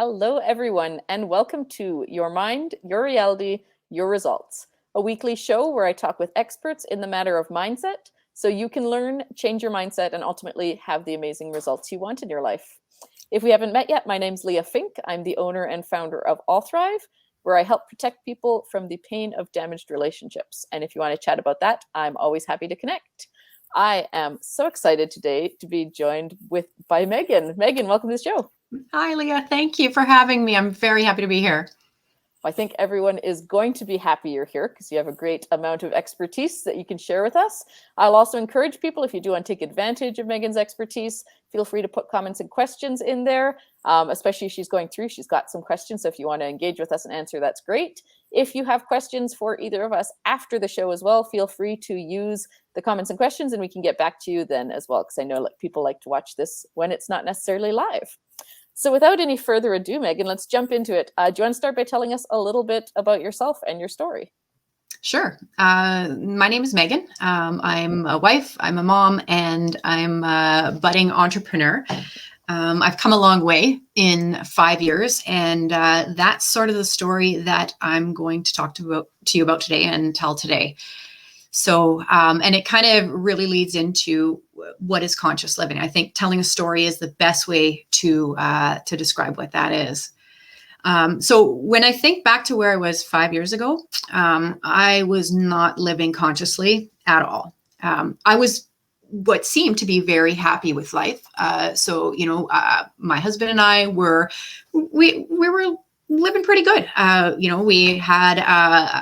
Hello, everyone, and welcome to Your Mind, Your Reality, Your Results, a weekly show where I talk with experts in the matter of mindset so you can learn, change your mindset, and ultimately have the amazing results you want in your life. If we haven't met yet, my name's Leah Fink. I'm the owner and founder of All Thrive, where I help protect people from the pain of damaged relationships. And if you want to chat about that, I'm always happy to connect. I am so excited today to be joined by Megan. Megan, welcome to the show. Hi, Leah. Thank you for having me. I'm very happy to be here. I think everyone is going to be happy you're here because you have a great amount of expertise that you can share with us. I'll also encourage people, if you do want to take advantage of Megan's expertise, feel free to put comments and questions in there, especially if she's going through. She's got some questions, so if you want to engage with us and answer, that's great. If you have questions for either of us after the show as well, feel free to use the comments and questions and we can get back to you then as well, because I know people like to watch this when it's not necessarily live. So without any further ado, Megan, let's jump into it. Do you want to start by telling us a little bit about yourself and your story? Sure. My name is Megan. I'm a wife, I'm a mom, and I'm a budding entrepreneur. I've come a long way in 5 years, and that's sort of the story that I'm going to talk to you about today and tell today. So, and it kind of really leads into what is conscious living. I think telling a story is the best way to describe what that is. So when I think back to where I was 5 years ago, I was not living consciously at all. I was what seemed to be very happy with life. So, my husband and I we were living pretty good. We had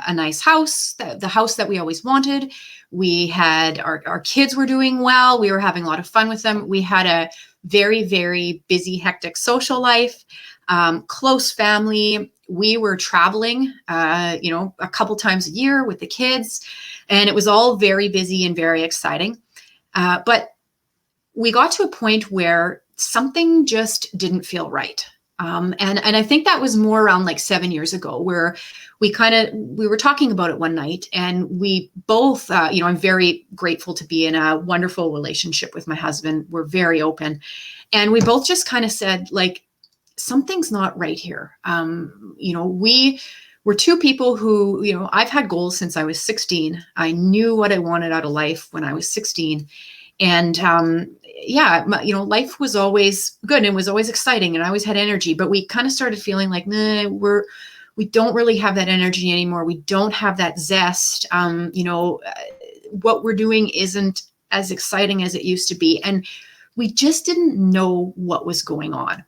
a nice house, the house that we always wanted. We had our kids were doing well. We were having a lot of fun with them. We had a very, very busy, hectic social life, close family. We were traveling, a couple times a year with the kids, and it was all very busy and very exciting. But we got to a point where something just didn't feel right. And I think that was more around like 7 years ago, where we were talking about it one night, and we both, I'm very grateful to be in a wonderful relationship with my husband. We're very open, and we both just kind of said, like, something's not right here. We were two people who, I've had goals since I was 16. I knew what I wanted out of life when I was 16. And, life was always good and it was always exciting and I always had energy, but we kind of started feeling like, we don't really have that energy anymore. We don't have that zest. What we're doing isn't as exciting as it used to be. And we just didn't know what was going on.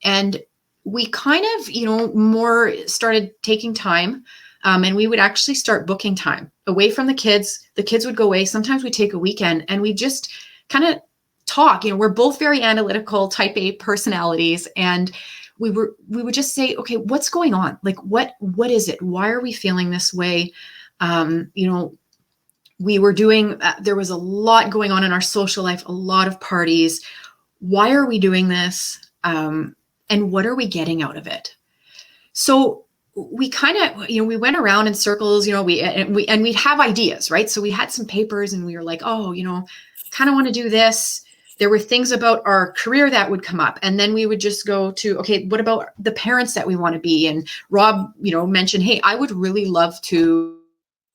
And we kind of, more started taking time. And we would actually start booking time away from the kids. The kids would go away. Sometimes we'd take a weekend and we just kind of talk. We're both very analytical type A personalities. And we would just say, okay, what's going on? Like, what is it? Why are we feeling this way? We were doing, there was a lot going on in our social life, a lot of parties. Why are we doing this? And what are we getting out of it? So we kind of, we went around in circles, we'd have ideas, right? So we had some papers and we were like, kind of want to do this. There were things about our career that would come up. And then we would just go to, okay, what about the parents that we want to be? And Rob, mentioned, hey, I would really love to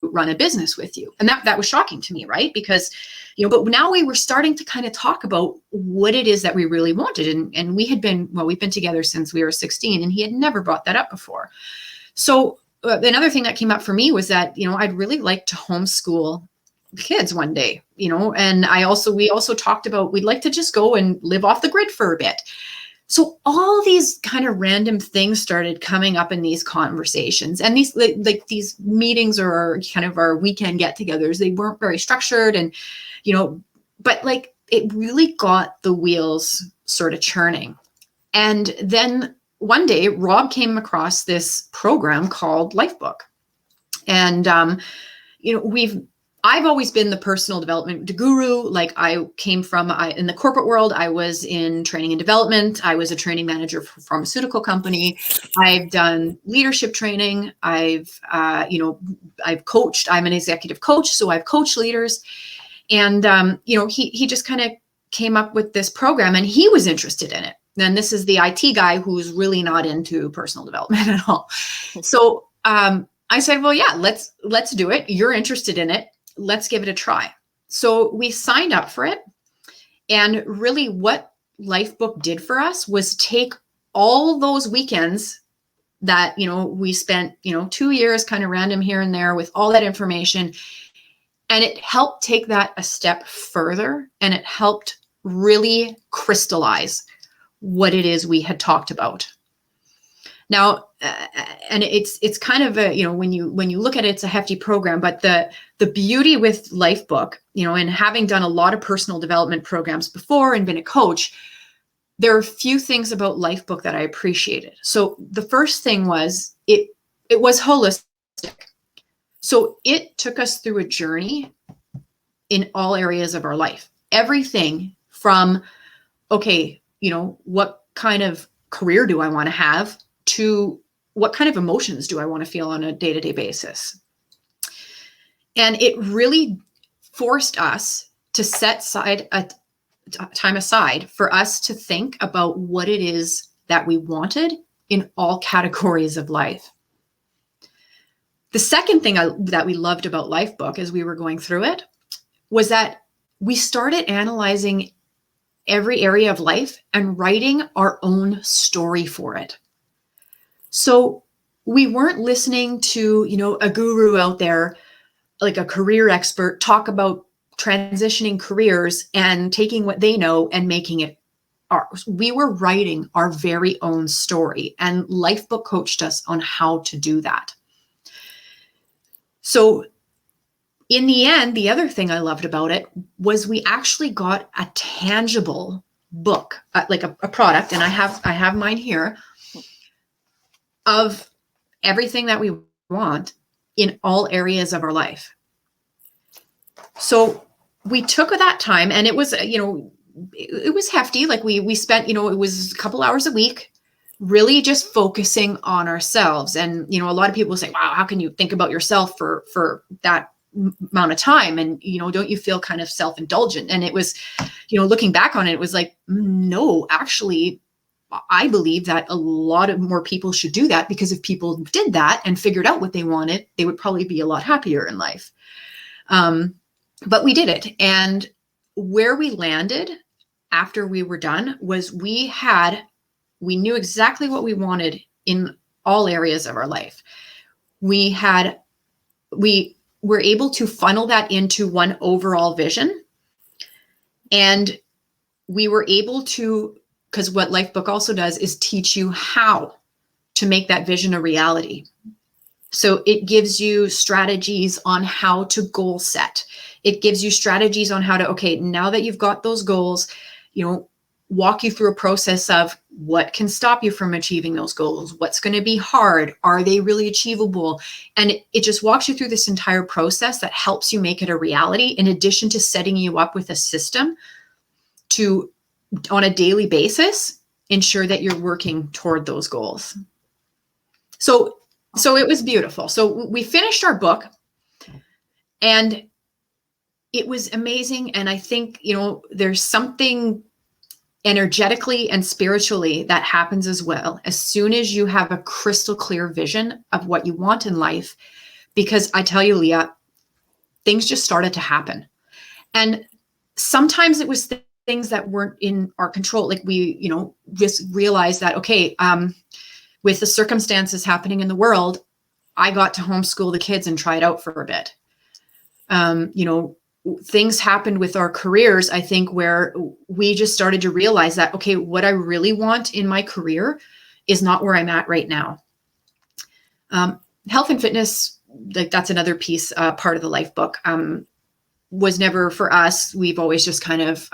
run a business with you. And that was shocking to me, right? Because, but now we were starting to kind of talk about what it is that we really wanted. And we've been together since we were 16 and he had never brought that up before. So another thing that came up for me was that, I'd really like to homeschool the kids one day, and we also talked about, we'd like to just go and live off the grid for a bit. So all these kind of random things started coming up in these conversations, and these these meetings or kind of our weekend get-togethers, they weren't very structured, and, but like it really got the wheels sort of churning. And then one day Rob came across this program called Lifebook. And, I've always been the personal development guru. Like I came from, in the corporate world, I was in training and development. I was a training manager for a pharmaceutical company. I've done leadership training. I've coached, I'm an executive coach. So I've coached leaders. And, he just kind of came up with this program and he was interested in it. Then this is the IT guy who's really not into personal development at all. So I said, well, yeah, let's do it. You're interested in it. Let's give it a try. So we signed up for it. And really what Lifebook did for us was take all those weekends that, we spent, 2 years kind of random here and there with all that information. And it helped take that a step further, and it helped really crystallize what it is we had talked about. Now, and it's kind of a, when you look at it, it's a hefty program, but the beauty with Lifebook, and having done a lot of personal development programs before and been a coach, there are a few things about Lifebook that I appreciated. So the first thing was it was holistic. So it took us through a journey in all areas of our life. Everything from, okay, what kind of career do I want to have, to what kind of emotions do I want to feel on a day-to-day basis. And it really forced us to set time aside for us to think about what it is that we wanted in all categories of life. The second thing that we loved about Lifebook as we were going through it was that we started analyzing every area of life and writing our own story for it. So we weren't listening to, a guru out there, like a career expert, talk about transitioning careers and taking what they know and making it ours. We were writing our very own story, and Lifebook coached us on how to do that. So in the end, the other thing I loved about it was we actually got a tangible book, like a product, and I have mine here, of everything that we want in all areas of our life. So we took that time, and it was, it was hefty. Like we spent, it was a couple hours a week, really just focusing on ourselves. And, a lot of people say, wow, how can you think about yourself for that amount of time? And, don't you feel kind of self-indulgent? And it was, looking back on it, it was like, no, actually, I believe that a lot of more people should do that, because if people did that and figured out what they wanted, they would probably be a lot happier in life. But we did it. And where we landed after we were done was we knew exactly what we wanted in all areas of our life. We were able to funnel that into one overall vision. And we were able to, because what Lifebook also does is teach you how to make that vision a reality. So it gives you strategies on how to goal set. It gives you strategies on how to, okay, now that you've got those goals, walk you through a process of what can stop you from achieving those goals. What's going to be hard? Are they really achievable? And it just walks you through this entire process that helps you make it a reality, in addition to setting you up with a system to, on a daily basis, ensure that you're working toward those goals. So it was beautiful. So we finished our book, and it was amazing. And I think, there's something energetically and spiritually that happens as well, as soon as you have a crystal clear vision of what you want in life. Because I tell you, Leah, things just started to happen. And sometimes it was things that weren't in our control. Like we, just realized that, okay, with the circumstances happening in the world, I got to homeschool the kids and try it out for a bit. Things happened with our careers, I think, where we just started to realize that, okay, what I really want in my career is not where I'm at right now. Health and fitness, like that's another piece, part of the Lifebook, was never for us. We've always just kind of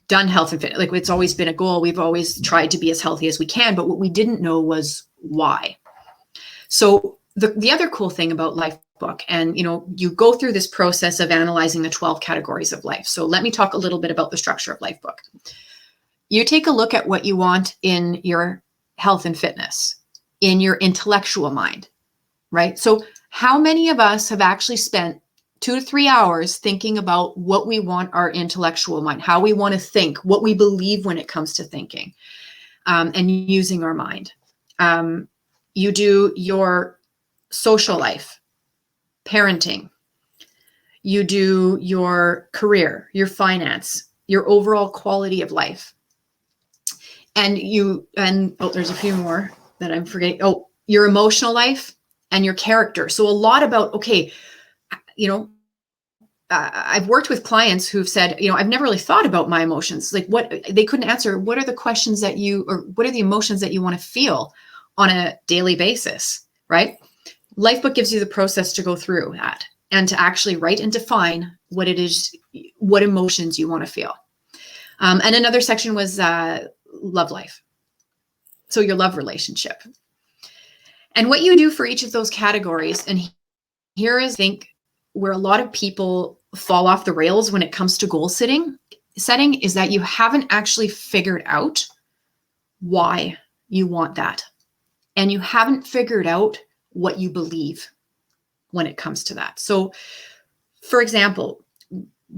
done health and fitness. Like it's always been a goal. We've always tried to be as healthy as we can, but what we didn't know was why. So the other cool thing about Lifebook, and you go through this process of analyzing the 12 categories of life. So let me talk a little bit about the structure of Lifebook. You take a look at what you want in your health and fitness, in your intellectual mind, right? So how many of us have actually spent 2 to 3 hours thinking about what we want our intellectual mind, how we want to think, what we believe when it comes to thinking, and using our mind. You do your social life, parenting. You do your career, your finance, your overall quality of life. And there's a few more that I'm forgetting. Oh, your emotional life and your character. So a lot about, okay, I've worked with clients who've said, I've never really thought about my emotions. Like what they couldn't answer. What are the questions what are the emotions that you want to feel on a daily basis, right? Lifebook gives you the process to go through that and to actually write and define what it is, what emotions you want to feel. And another section was love life. So your love relationship. And what you do for each of those categories, and here is, I think, where a lot of people fall off the rails when it comes to goal setting, is that you haven't actually figured out why you want that. And you haven't figured out what you believe when it comes to that. So, for example,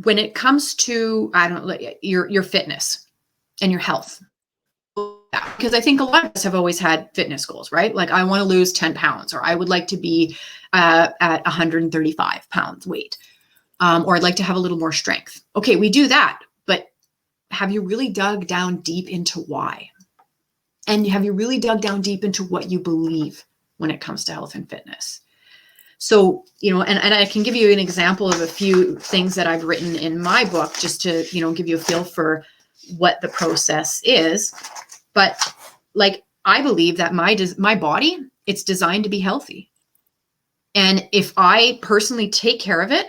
when it comes to, your fitness and your health, because I think a lot of us have always had fitness goals, right? Like I want to lose 10 pounds, or I would like to be at 135 pounds weight, or I'd like to have a little more strength. Okay, we do that, but have you really dug down deep into why? And have you really dug down deep into what you believe when it comes to health and fitness? So, and I can give you an example of a few things that I've written in my book just to, give you a feel for what the process is. But like, I believe that my body, it's designed to be healthy. And if I personally take care of it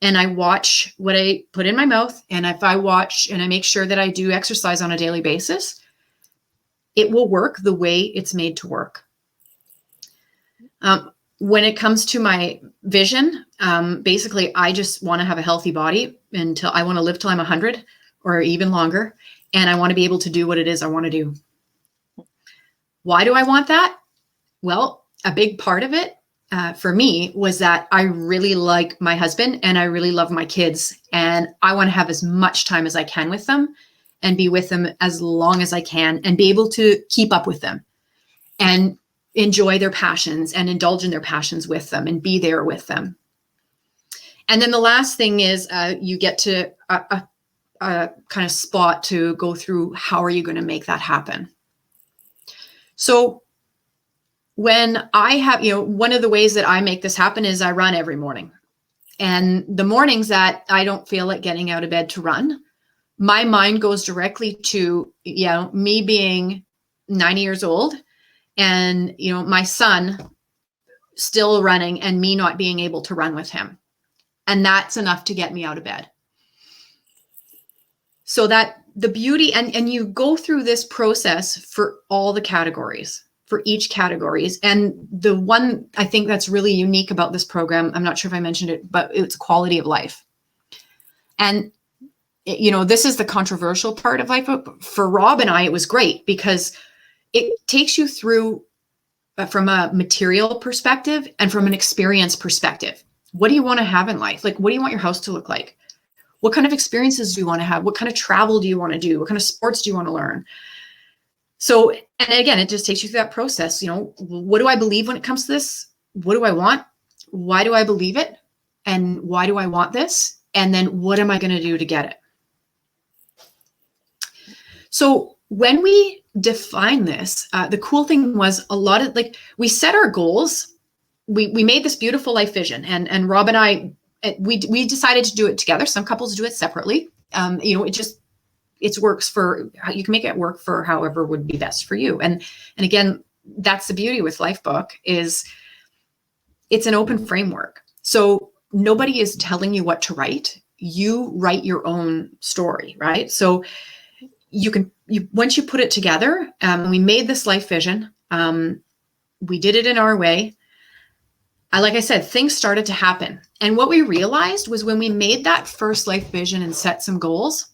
and I watch what I put in my mouth, and if I watch and I make sure that I do exercise on a daily basis, it will work the way it's made to work. When it comes to my vision, basically, I just want to have a healthy body until I want to live till I'm 100 or even longer. And I want to be able to do what it is I want to do. Why do I want that? Well, a big part of it for me was that I really like my husband and I really love my kids. And I want to have as much time as I can with them and be with them as long as I can and be able to keep up with them and enjoy their passions and indulge in their passions with them and be there with them. And then the last thing is you get to a kind of spot to go through, how are you going to make that happen? So when I have, one of the ways that I make this happen is I run every morning. And the mornings that I don't feel like getting out of bed to run, my mind goes directly to, me being 90 years old and, my son still running and me not being able to run with him. And that's enough to get me out of bed. So that the beauty, and you go through this process for all the categories, for each categories. And the one I think that's really unique about this program, I'm not sure if I mentioned it, but it's quality of life. And, this is the controversial part of Lifebook. For Rob and I, it was great because it takes you through from a material perspective and from an experience perspective. What do you want to have in life? Like, what do you want your house to look like? What kind of experiences do you want to have? What kind of travel do you want to do? What kind of sports do you want to learn? So, and again, it just takes you through that process. What do I believe when it comes to this? What do I want? Why do I believe it? And why do I want this? And then what am I going to do to get it? So when we define this, the cool thing was a lot of we set our goals. We made this beautiful life vision, and Rob and I, we decided to do it together. Some couples do it separately. It works for, you can make it work for however would be best for you. And again, that's the beauty with Lifebook is it's an open framework. So nobody is telling you what to write. You write your own story, right? So once you put it together, we made this life vision. We did it in our way. Like I said, things started to happen. And what we realized was when we made that first life vision and set some goals,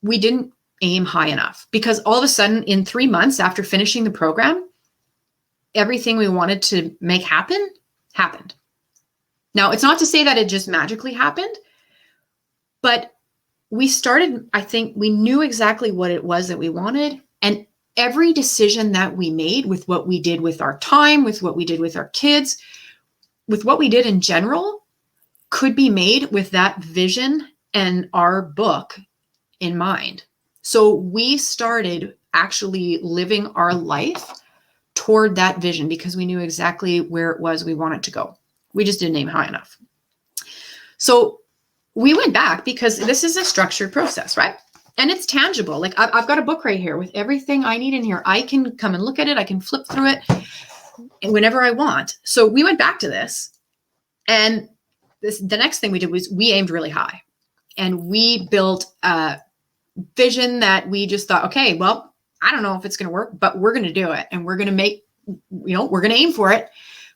we didn't aim high enough because all of a sudden in 3 months after finishing the program, everything we wanted to make happen happened. Now, it's not to say that it just magically happened, but we started, I think we knew exactly what it was that we wanted. And every decision that we made with what we did with our time, with what we did with our kids, with what we did in general, could be made with that vision and our book in mind. So we started actually living our life toward that vision because we knew exactly where it was we wanted to go. We just didn't aim high enough. So we went back because this is a structured process, right? And it's tangible. Like I've got a book right here with everything I need in here. I can come and look at it. I can flip through it whenever I want. So we went back to this, and the next thing we did was we aimed really high, and we built a vision that we just thought, okay, well, I don't know if it's going to work, but we're going to do it, and we're going to make, we're going to aim for it.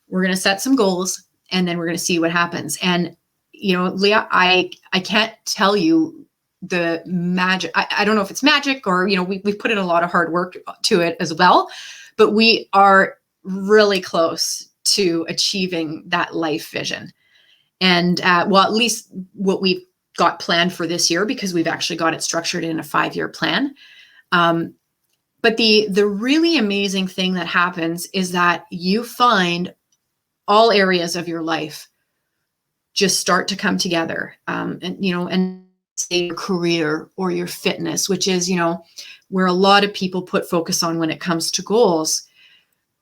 We're going to set some goals, and then we're going to see what happens. And Leah, I can't tell you the magic. I don't know if it's magic or, we've put in a lot of hard work to it as well, but we are really close to achieving that life vision. And well, at least what we've got planned for this year, because we've actually got it structured in a 5-year plan. But the really amazing thing that happens is that you find all areas of your life just start to come together. And say your career or your fitness, which is, where a lot of people put focus on when it comes to goals.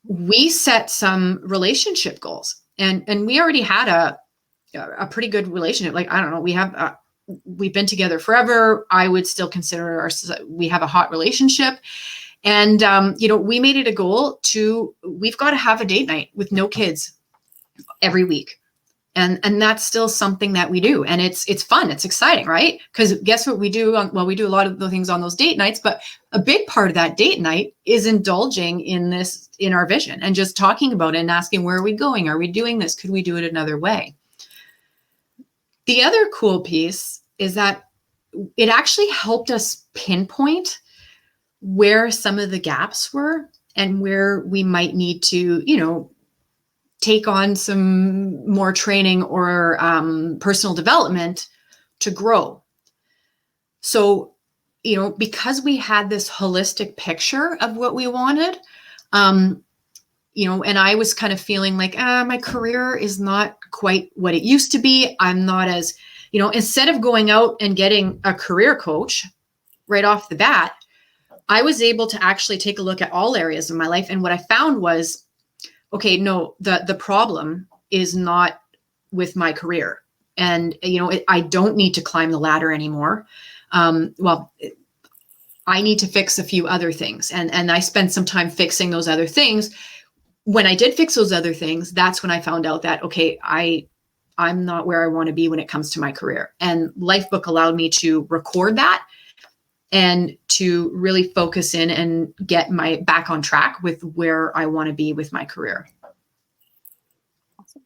We set some relationship goals, and we already had a pretty good relationship. Like, I don't know, we've been together forever. I would still consider we have a hot relationship. And, we made it a goal we've got to have a date night with no kids every week. And that's still something that we do. And it's fun. It's exciting, right? Because guess what we do? We do a lot of the things on those date nights, but a big part of that date night is indulging in our vision and just talking about it and asking, where are we going? Are we doing this? Could we do it another way? The other cool piece is that it actually helped us pinpoint where some of the gaps were and where we might need to, take on some more training or personal development to grow. So, because we had this holistic picture of what we wanted, and I was kind of feeling like, my career is not quite what it used to be. I'm not as, instead of going out and getting a career coach right off the bat, I was able to actually take a look at all areas of my life. And what I found was, okay, no, the problem is not with my career. And, I don't need to climb the ladder anymore. I need to fix a few other things. And I spent some time fixing those other things. When I did fix those other things, that's when I found out that, okay, I'm not where I want to be when it comes to my career. And Lifebook allowed me to record that and to really focus in and get my back on track with where I want to be with my career. Awesome.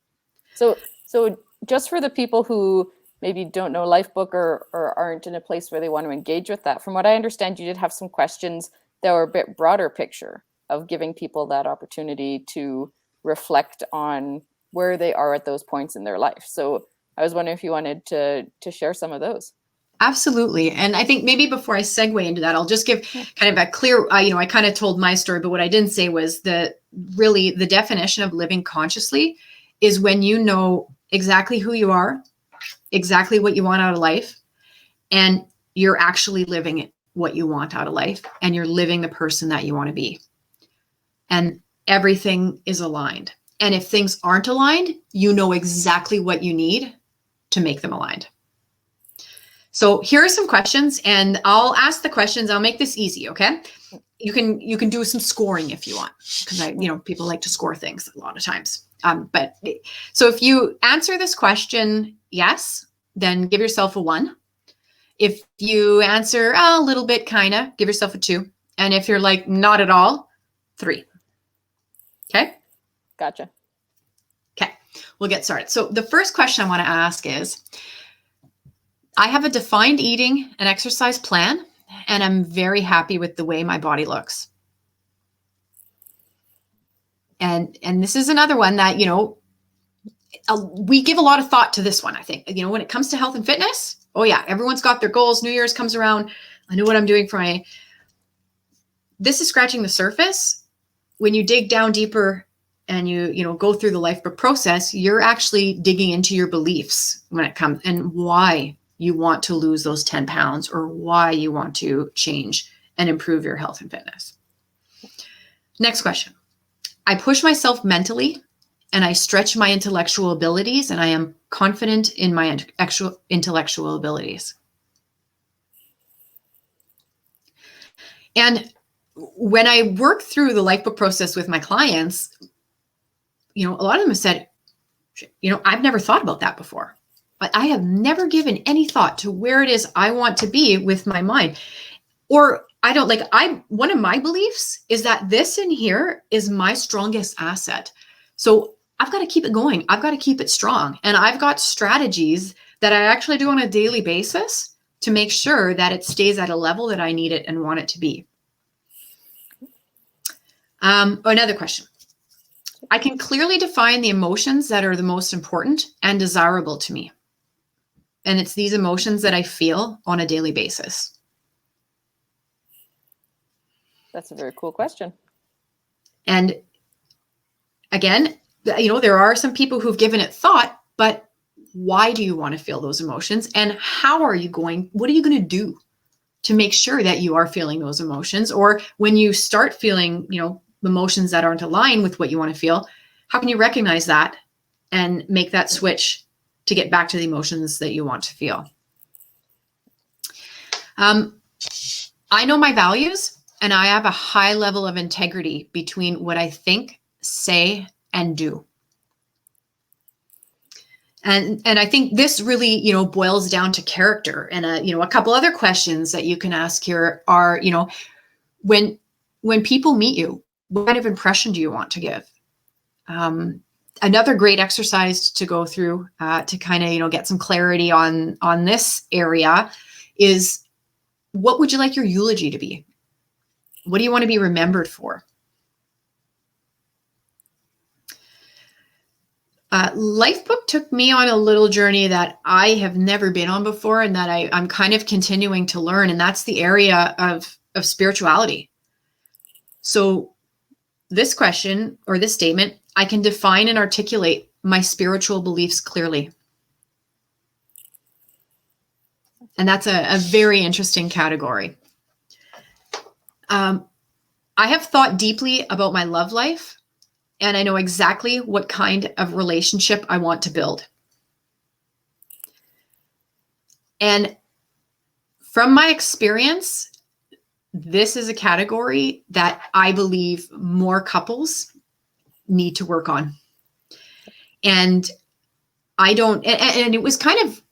So just for the people who maybe don't know Lifebook or aren't in a place where they want to engage with that, from what I understand, you did have some questions that were a bit broader picture of giving people that opportunity to reflect on where they are at those points in their life. So I was wondering if you wanted to share some of those. Absolutely. And I think maybe before I segue into that, I'll just give kind of a clear, I kind of told my story, but what I didn't say was that really the definition of living consciously is when you know exactly who you are, exactly what you want out of life, and you're actually living it, what you want out of life, and you're living the person that you want to be. And everything is aligned. And if things aren't aligned, you know exactly what you need to make them aligned. So here are some questions, and I'll ask the questions. I'll make this easy, okay? You can do some scoring if you want, because people like to score things a lot of times. But so if you answer this question yes, then give yourself a 1. If you answer a little bit, kinda, give yourself a 2. And if you're like not at all, 3. Okay? Gotcha. Okay, we'll get started. So the first question I want to ask is, I have a defined eating and exercise plan, and I'm very happy with the way my body looks. And this is another one that, we give a lot of thought to this one, I think. When it comes to health and fitness, oh yeah, everyone's got their goals. New Year's comes around. I know what I'm doing for my... This is scratching the surface. When you dig down deeper and you go through the Lifebook process, you're actually digging into your beliefs when it comes, and why you want to lose those 10 pounds or why you want to change and improve your health and fitness. Next question. I push myself mentally and I stretch my intellectual abilities, and I am confident in my actual intellectual abilities. And when I work through the Lifebook process with my clients, a lot of them have said, I've never thought about that before. But I have never given any thought to where it is I want to be with my mind. Or one of my beliefs is that this in here is my strongest asset. So I've got to keep it going. I've got to keep it strong. And I've got strategies that I actually do on a daily basis to make sure that it stays at a level that I need it and want it to be. Another question. I can clearly define the emotions that are the most important and desirable to me. And it's these emotions that I feel on a daily basis. That's a very cool question. And again, there are some people who've given it thought, but why do you want to feel those emotions? And what are you going to do to make sure that you are feeling those emotions? Or when you start feeling, emotions that aren't aligned with what you want to feel, how can you recognize that and make that switch to get back to the emotions that you want to feel? I know my values, and I have a high level of integrity between what I think, say, and do. And I think this really, boils down to character. And, a couple other questions that you can ask here are, when people meet you, what kind of impression do you want to give? Another great exercise to go through to kind of, get some clarity on this area is, what would you like your eulogy to be? What do you want to be remembered for? Lifebook took me on a little journey that I have never been on before, and that I'm kind of continuing to learn, and that's the area of spirituality. So this question, or this statement, I can define and articulate my spiritual beliefs clearly. And that's a very interesting category. I have thought deeply about my love life, and I know exactly what kind of relationship I want to build. And from my experience, this is a category that I believe more couples need to work on. And it was kind of,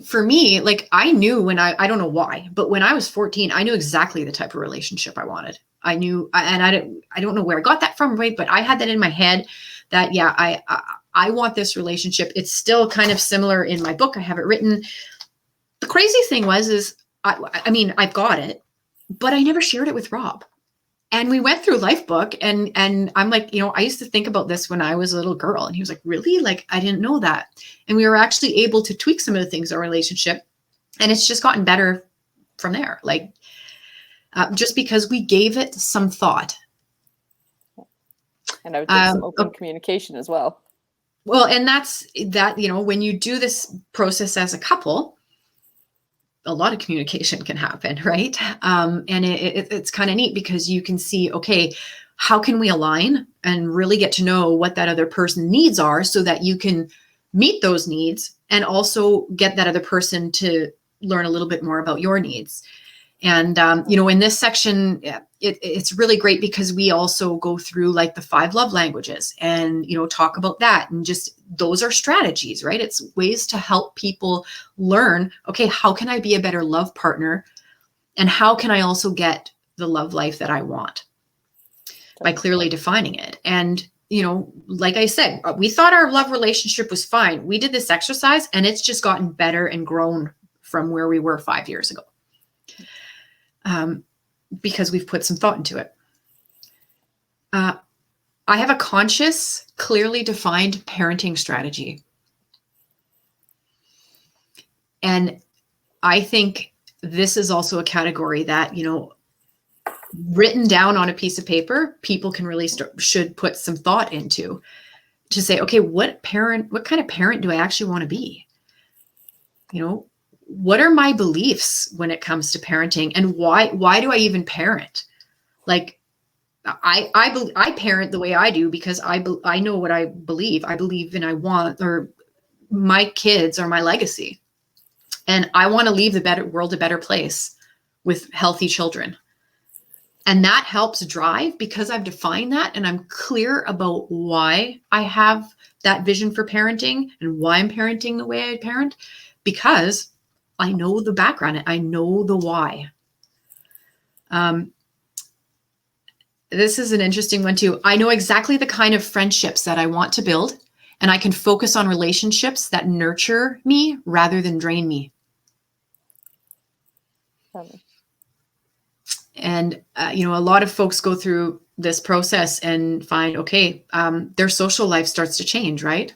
for me, like, I knew when I don't know why, but when I was 14, I knew exactly the type of relationship I wanted. I knew, and I don't know where I got that from, right? But I had that in my head that, yeah, I want this relationship. It's still kind of similar in my book. I have it written. The crazy thing is I've got it, but I never shared it with Rob. And we went through Lifebook, and I'm like, I used to think about this when I was a little girl. And he was like, really? Like, I didn't know that. And we were actually able to tweak some of the things in our relationship. And it's just gotten better from there. Like, just because we gave it some thought. And I would think some open communication as well. Well, and that's that, when you do this process as a couple, a lot of communication can happen, right? And it's kind of neat because you can see, okay, how can we align and really get to know what that other person's needs are, so that you can meet those needs and also get that other person to learn a little bit more about your needs. And, in this section, it's really great because we also go through like the 5 love languages and, talk about that. And just, those are strategies, right? It's ways to help people learn, okay, how can I be a better love partner? And how can I also get the love life that I want by clearly defining it? And, like I said, we thought our love relationship was fine. We did this exercise and it's just gotten better and grown from where we were 5 years ago. Because we've put some thought into it. I I have a conscious, clearly defined parenting strategy. And I think this is also a category that, written down on a piece of paper, people can really should put some thought into, to say, okay, what kind of parent do I actually want to be? What are my beliefs when it comes to parenting, and why do I even parent? Like, I parent the way I do because I know what I believe. I believe and I want, or my kids are my legacy. And I want to leave the world a better place with healthy children. And that helps drive, because I've defined that and I'm clear about why I have that vision for parenting and why I'm parenting the way I parent, because I know the background. I know the why. This is an interesting one too. I know exactly the kind of friendships that I want to build, and I can focus on relationships that nurture me rather than drain me. And, a lot of folks go through this process and find, okay, their social life starts to change, right?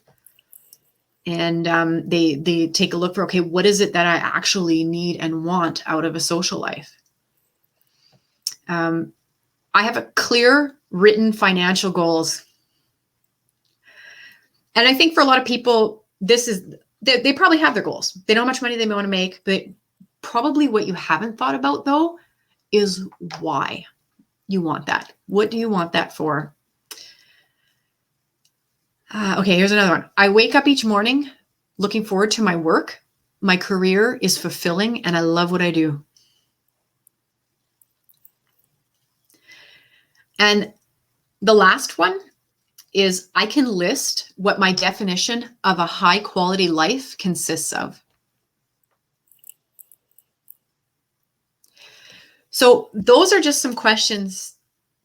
And they take a look for, okay, what is it that I actually need and want out of a social life? I have a clear written financial goals. And I think for a lot of people, they probably have their goals. They know how much money they want to make, but probably what you haven't thought about, though, is why you want that. What do you want that for? Okay, here's another one. I wake up each morning looking forward to my work. My career is fulfilling and I love what I do. And the last one is, I can list what my definition of a high quality life consists of. So those are just some questions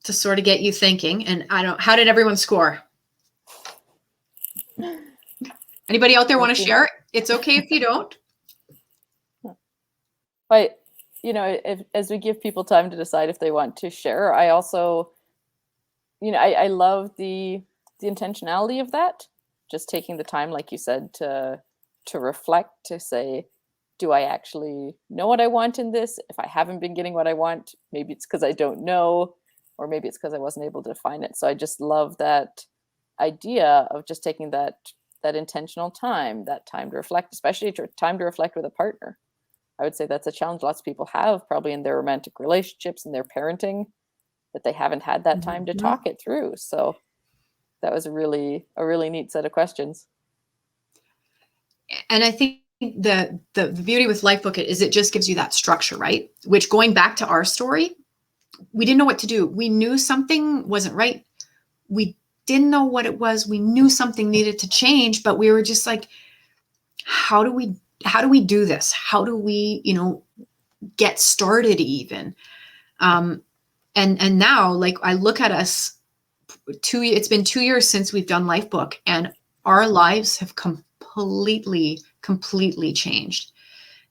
to sort of get you thinking. And how did everyone score? Anybody out there want to share? It's okay if you don't. But, as we give people time to decide if they want to share, I also, I love the intentionality of that. Just taking the time, like you said, to reflect, to say, do I actually know what I want in this? If I haven't been getting what I want, maybe it's because I don't know, or maybe it's because I wasn't able to define it. So I just love that idea of just taking that intentional time, that time to reflect, especially time to reflect with a partner. I would say that's a challenge lots of people have probably in their romantic relationships and their parenting, that they haven't had that time to talk it through. So that was a really neat set of questions. And I think the beauty with Lifebook is it just gives you that structure, right? Which, going back to our story, we didn't know what to do. We knew something wasn't right. We didn't know what it was. We knew something needed to change, but we were just like, how do we do this? How do we, get started even? And now, like, I look at us, it's been 2 years since we've done Lifebook, and our lives have completely changed.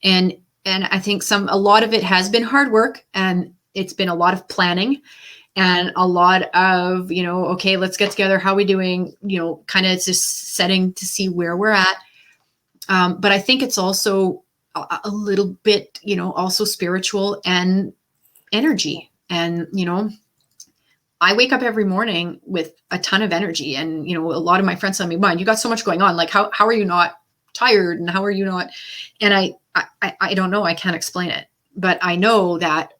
And I think a lot of it has been hard work, and it's been a lot of planning and a lot of, okay, let's get together. How are we doing? Kind of just setting to see where we're at. But I think it's also a little bit, also spiritual and energy. And, I wake up every morning with a ton of energy, and, a lot of my friends tell me, "Man, you got so much going on. Like, how are you not tired? And how are you not?" And I don't know. I can't explain it, but I know that,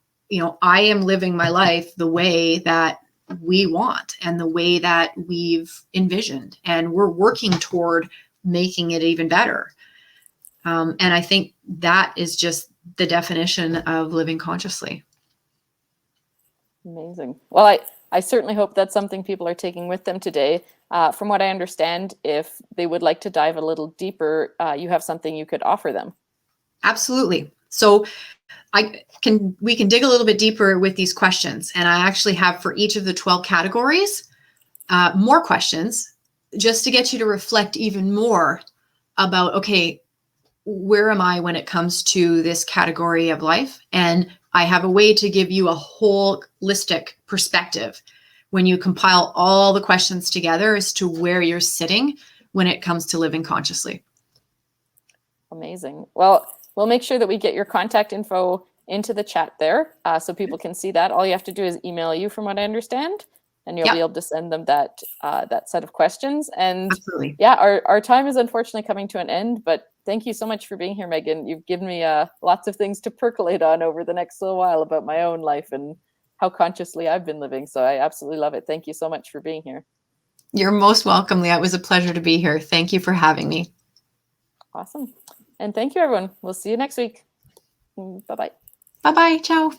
I am living my life the way that we want and the way that we've envisioned, and we're working toward making it even better. And I think that is just the definition of living consciously. Amazing. Well, I certainly hope that's something people are taking with them today. From what I understand, if they would like to dive a little deeper, you have something you could offer them. Absolutely. So we can dig a little bit deeper with these questions. And I actually have, for each of the 12 categories, more questions, just to get you to reflect even more about, okay, where am I when it comes to this category of life? And I have a way to give you a holistic perspective when you compile all the questions together as to where you're sitting when it comes to living consciously. Amazing. Well, we'll make sure that we get your contact info into the chat there so people can see that. All you have to do is email you, from what I understand, and you'll be able to send them that that set of questions. And Absolutely. yeah, our time is unfortunately coming to an end, but thank you so much for being here, Megan. You've given me lots of things to percolate on over the next little while about my own life and how consciously I've been living. So I absolutely love it. Thank you so much for being here. You're most welcome, Leah. It was a pleasure to be here. Thank you for having me. Awesome. And thank you, everyone. We'll see you next week. Bye-bye. Bye-bye. Ciao.